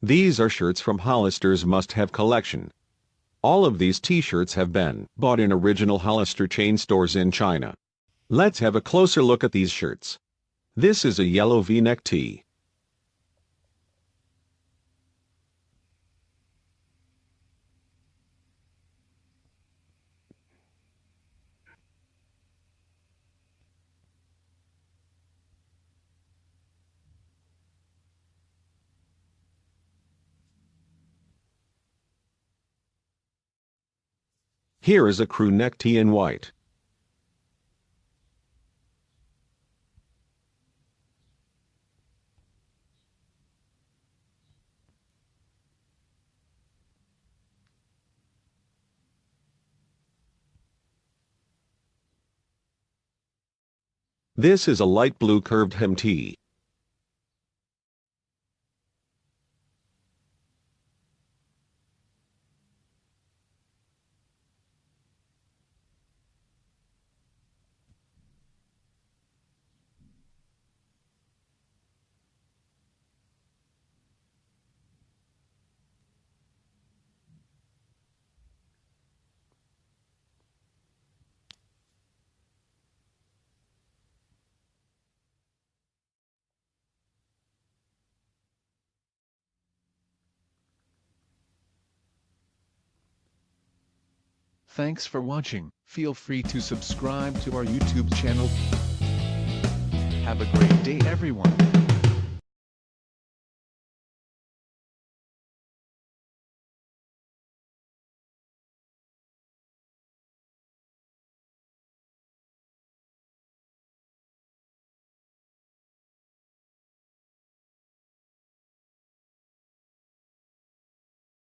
These are shirts from Hollister's must-have collection. All of these t-shirts have been bought in original Hollister chain stores in China. Let's have a closer look at these shirts. This is a yellow V-neck tee. Here is a crew neck tee in white. This is a light blue curved hem tee. Thanks for watching. Feel free to subscribe to our YouTube channel. Have a great day, everyone.